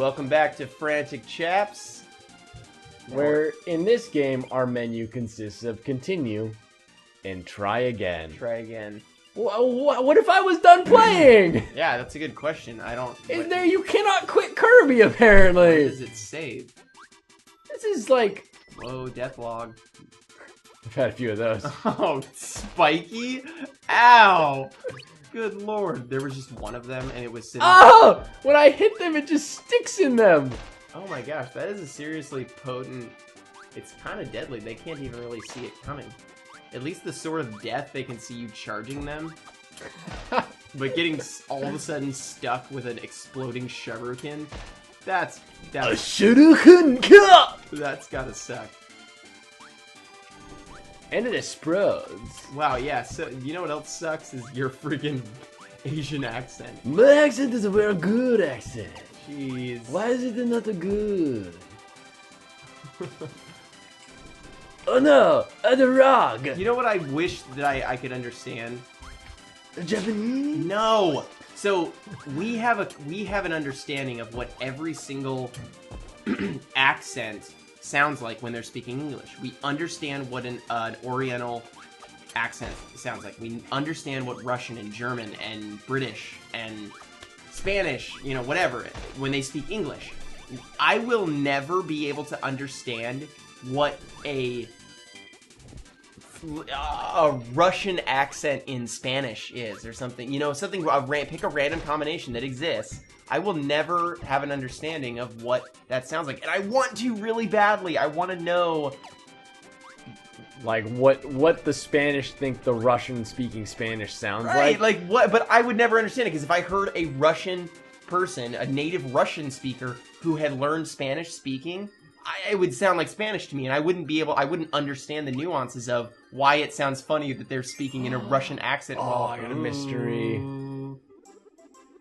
Welcome back to Frantic Chaps. Where in this game our menu consists of continue and try again. Try again. What if I was done playing? Yeah, that's a good question. I don't... You cannot quit Kirby apparently. Where does it save? This is like... Whoa, death log. I've had a few of those. Oh, spiky? Ow! Good lord. There was just one of them and it was sitting... Oh! When I hit them, it just sticks in them. Oh my gosh, that is a seriously potent... It's kind of deadly. They can't even really see it coming. At least the Sword of Death, they can see you charging them. But getting all of a sudden stuck with an exploding shuriken, that's A shuriken cup! That's gotta suck. And it explodes. Wow, yeah, so you know what else sucks is your freaking Asian accent. My accent is a very good accent. Jeez. Why is it not good? Oh no, the rug. You know what I wish that I could understand? Japanese? No. So we have an understanding of what every single accent sounds like when they're speaking English. We understand what an Oriental accent sounds like. We understand what Russian and German and British and Spanish, you know, whatever, when they speak English. I will never be able to understand what a Russian accent in Spanish is, or something. You know, something. Pick a random combination that exists. I will never have an understanding of what that sounds like, and I want to really badly. I want to know, like what the Spanish think the Russian speaking Spanish sounds like. Like what? But I would never understand it because if I heard a Russian person, a native Russian speaker who had learned Spanish speaking, it would sound like Spanish to me, and I wouldn't understand the nuances of why it sounds funny that they're speaking in a Russian accent. Oh, I got a mystery.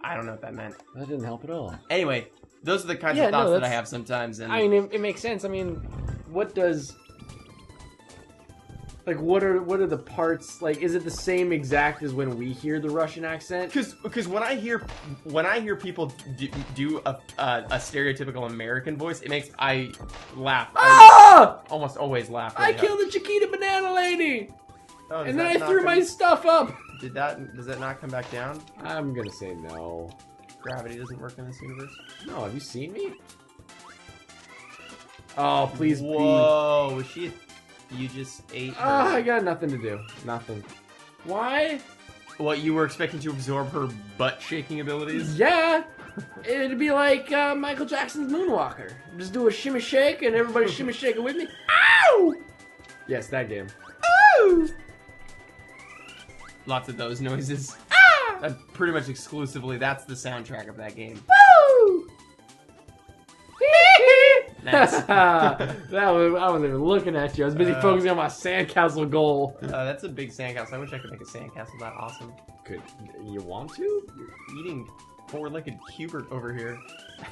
I don't know what that meant. That didn't help at all. Anyway, those are the kinds of thoughts that I have sometimes. And I mean, it makes sense. I mean, what does... Like, what are the parts, like, is it the same exact as when we hear the Russian accent? Because when I hear people do a stereotypical American voice, it makes I laugh. Ah! I almost always laugh. I killed the Chiquita banana lady! Oh, and then I threw my stuff up! Does that not come back down? I'm gonna say no. Gravity doesn't work in this universe? No, have you seen me? Oh, please. Whoa, was she... You just ate her. I got nothing to do. Nothing. Why? What, you were expecting to absorb her butt-shaking abilities? Yeah! It'd be like Michael Jackson's Moonwalker. Just do a shimmy shake and everybody shimmy shaking with me. Ow! Yes, that game. Ow! Lots of those noises. Ah! Pretty much exclusively, that's the soundtrack of that game. Woo! Nice. I wasn't even looking at you. I was busy focusing on my sandcastle goal. That's a big sandcastle. I wish I could make a sandcastle that awesome. Could you want to? You're eating four-legged Hubert over here.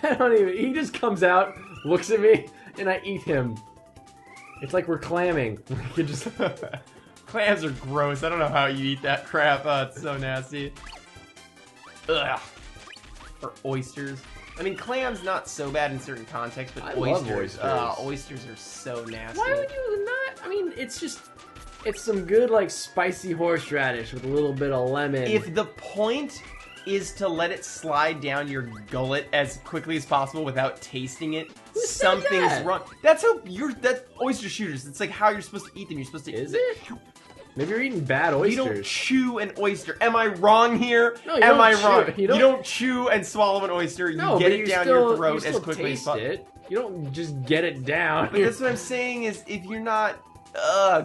I don't even. He just comes out, looks at me, and I eat him. It's like we're clamming. We could just. Clams are gross. I don't know how you eat that crap. Oh, it's so nasty. Ugh. Or oysters. I mean, clams not so bad in certain contexts, but I oysters. love oysters. Oysters are so nasty. Why would you not? I mean, it's some good, like, spicy horseradish with a little bit of lemon. If the point is to let it slide down your gullet as quickly as possible without tasting it, something's wrong. That's oyster shooters. It's like how you're supposed to eat them. You're supposed to. Is it? Maybe you're eating bad oysters. You don't chew an oyster. Am I wrong here? No, you Am I don't wrong? chew. You don't chew and swallow an oyster. You get it down your throat as quickly as possible. You don't just get it down. But that's what I'm saying is if you're not...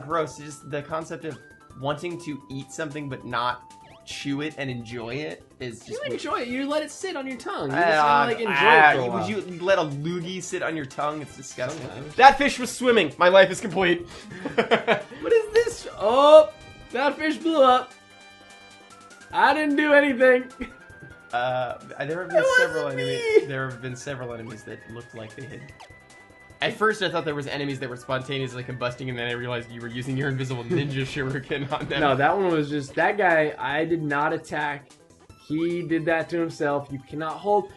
gross. It's just the concept of wanting to eat something but not chew it and enjoy it is just... You enjoy it. You let it sit on your tongue. You just like enjoy it for a while. Would you let a loogie sit on your tongue? It's disgusting. Sometimes. That fish was swimming. My life is complete. What is this? Oh, that fish blew up. I didn't do anything. There have been several enemies that looked like they had... At first, I thought there was enemies that were spontaneously combusting, and then I realized you were using your invisible ninja shuriken on them. No, that one was just... That guy, I did not attack He did that to himself. You cannot hold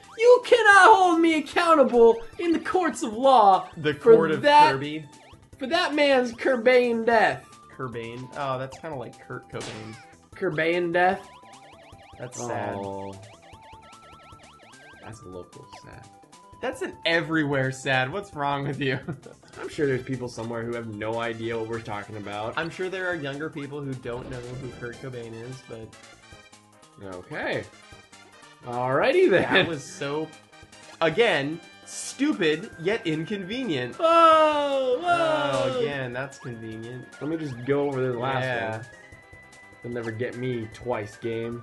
me accountable in the courts of law. The court of Kirby. For that man's Kirbain death. Kirbain. Oh, that's kind of like Kurt Cobain. Kirbain death? That's sad. That's a local sad. That's an everywhere sad. What's wrong with you? I'm sure there's people somewhere who have no idea what we're talking about. I'm sure there are younger people who don't know who Kurt Cobain is, but... Okay. Alrighty then. That was so... Again, stupid, yet inconvenient. Whoa! Oh, again, that's convenient. Let me just go over this last one. They'll never get me twice, game.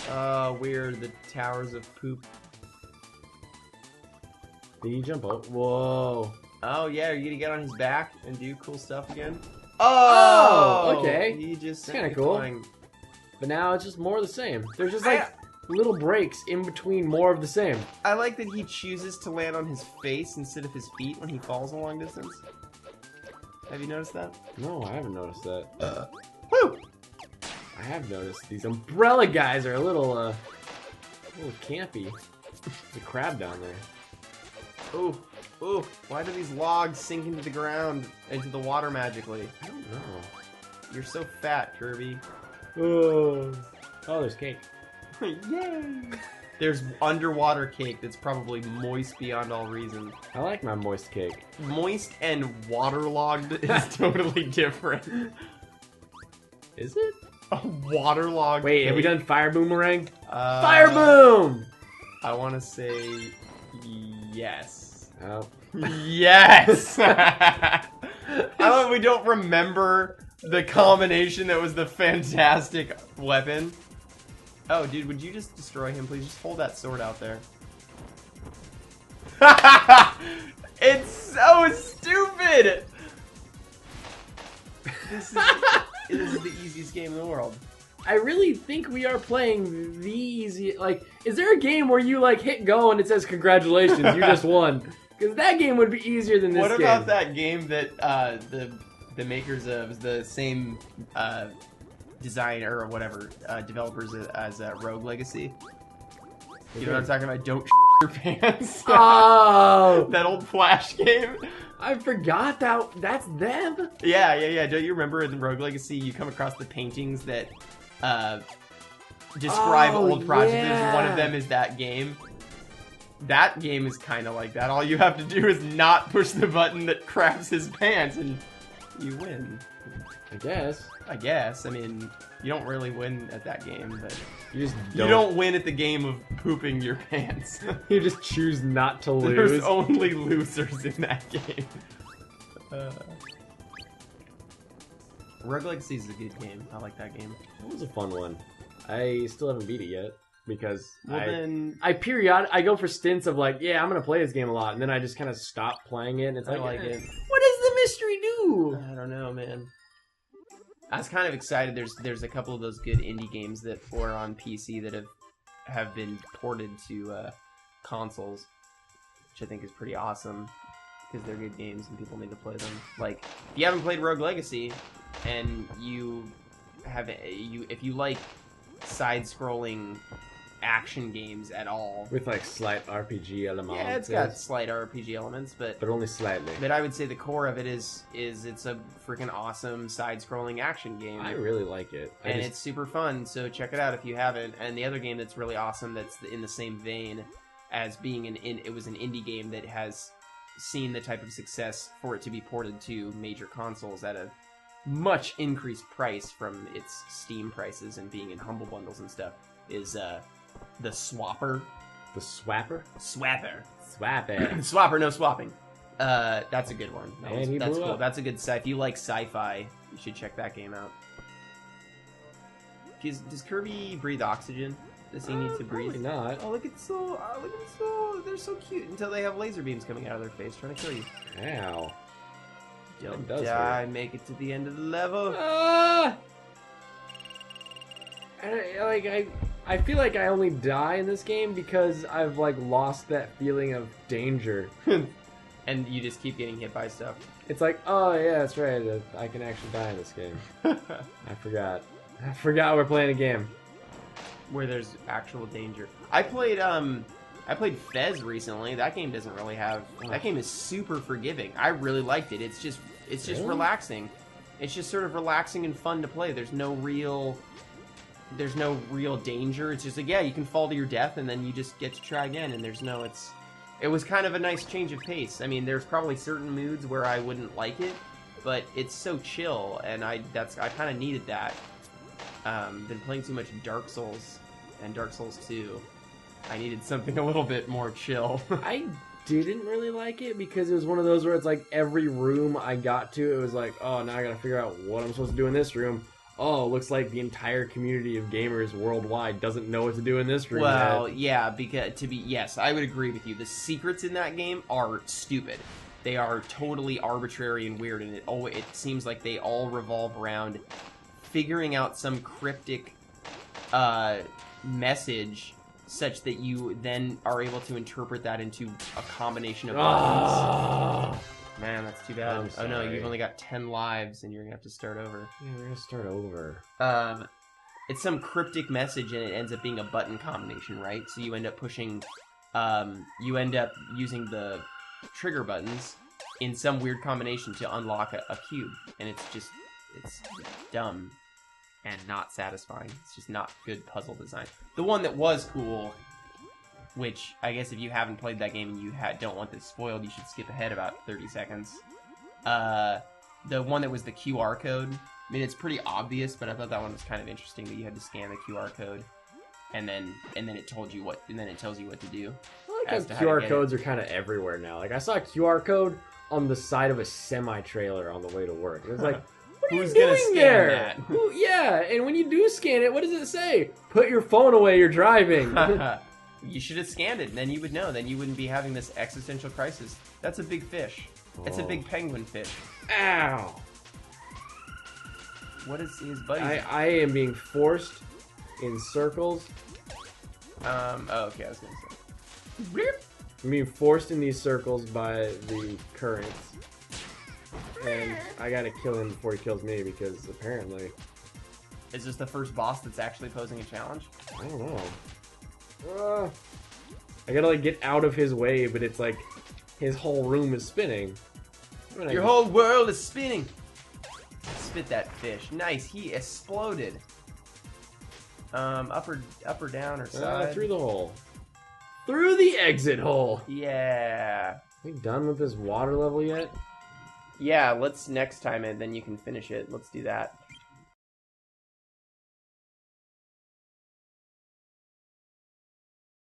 We're the Towers of Poop. Did he jump up? Whoa. Oh, yeah, are you gonna get on his back and do cool stuff again? Oh! Okay. He just... It's kinda cool. But now it's just more of the same. There's just like little breaks in between more of the same. I like that he chooses to land on his face instead of his feet when he falls a long distance. Have you noticed that? No, I haven't noticed that. Woo! I have noticed these umbrella guys are a little campy. There's a crab down there. Ooh, ooh, why do these logs sink into the ground, into the water magically? I don't know. You're so fat, Kirby. Oh, there's cake. Yay! There's underwater cake that's probably moist beyond all reason. I like my moist cake. Moist and waterlogged is totally different. Is it? A waterlogged Wait, cake? have we done Fire Boomerang? Fire Boom! I want to say yes. Oh. Yes! I love we don't remember the combination that was the fantastic weapon. Oh, dude, would you just destroy him, please? Just hold that sword out there. It's so stupid! This is the easiest game in the world. I really think we are playing the easy. Like, is there a game where you like hit go and it says congratulations, you just won? Because that game would be easier than this game. What about that game that the makers of the same designer or whatever developers as Rogue Legacy? You know what I'm talking about? Don't your pants. Oh, that old Flash game. I forgot that's them. Yeah. Don't you remember in Rogue Legacy you come across the paintings that describe old projects? Yeah. One of them is that game. That game is kind of like that. All you have to do is not push the button that craps his pants and you win. I guess. I mean, you don't really win at that game, but you don't win at the game of pooping your pants. You just choose not to lose. There's only losers in that game. Rogue Legacy is a good game. I like that game. That was a fun one. I still haven't beat it yet because I go for stints of like, yeah, I'm gonna play this game a lot, and then I just kind of stop playing it. And it's I like it. What does the mystery do? I don't know, man. I was kind of excited. There's a couple of those good indie games that were on PC that have been ported to consoles, which I think is pretty awesome because they're good games and people need to play them. Like, if you haven't played Rogue Legacy and if you like side-scrolling action games at all with like slight RPG elements. Yeah, it's got slight RPG elements, but only slightly. But I would say the core of it is it's a freaking awesome side-scrolling action game. I really like it, it's super fun. So check it out if you haven't. And the other game that's really awesome, that's in the same vein as being it was an indie game that has seen the type of success for it to be ported to major consoles at a much increased price from its Steam prices and being in humble bundles and stuff, is the Swapper. The Swapper? Swapper. Swapper. Swapper, no swapping. That's a good one. That's cool. Up. That's a good if you like sci-fi, you should check that game out. Does Kirby breathe oxygen? Does he need to breathe? Probably not. Oh, look at they're so cute until they have laser beams coming out of their face trying to kill you. Ow. Don't die, make it to the end of the level. I feel like I only die in this game because I've like lost that feeling of danger. And you just keep getting hit by stuff. It's like, oh yeah, that's right. I can actually die in this game. I forgot we're playing a game. where there's actual danger. I played Fez recently. That game doesn't really have. That game is super forgiving. I really liked it. It's just relaxing. It's just sort of relaxing and fun to play. There's no real danger. It's just like, yeah, you can fall to your death and then you just get to try again. And it was kind of a nice change of pace. I mean, there's probably certain moods where I wouldn't like it, but it's so chill, and I kind of needed that. Been playing too much Dark Souls and Dark Souls 2. I needed something a little bit more chill. I didn't really like it because it was one of those where it's like every room I got to, it was like, oh, now I gotta figure out what I'm supposed to do in this room. Oh, looks like the entire community of gamers worldwide doesn't know what to do in this room. Well, yeah, because yes, I would agree with you. The secrets in that game are stupid. They are totally arbitrary and weird, and it seems like they all revolve around figuring out some cryptic message such that you then are able to interpret that into a combination of buttons. Man, that's too bad. Oh no, you've only got 10 lives and you're gonna have to start over. Yeah, we're gonna start over. It's some cryptic message and it ends up being a button combination, right? So you end up pushing, you end up using the trigger buttons in some weird combination to unlock a cube. And it's dumb and not satisfying. It's just not good puzzle design. The one that was cool, which I guess if you haven't played that game and you don't want this spoiled, you should skip ahead about 30 seconds. The one that was the QR code. I mean, it's pretty obvious, but I thought that one was kind of interesting that you had to scan the QR code, and then it tells you what to do. I like how QR codes are kind of everywhere now. Like I saw a QR code on the side of a semi-trailer on the way to work. It was like, who's gonna scan that? Yeah, and when you do scan it, what does it say? Put your phone away, you're driving. You should have scanned it, and then you would know. Then you wouldn't be having this existential crisis. That's a big fish. It's a big penguin fish. Ow! What is his buddy? I am being forced in circles. Oh, okay, I was gonna say. I'm being forced in these circles by the currents. And I gotta kill him before he kills me because apparently... Is this the first boss that's actually posing a challenge? I don't know. I gotta like get out of his way, but it's like his whole room is spinning. Your whole world is spinning! Spit that fish. Nice, he exploded. Up or down or side? Through the hole. Through the exit hole! Yeah. Are we done with this water level yet? Yeah, let's next time it, then you can finish it. Let's do that.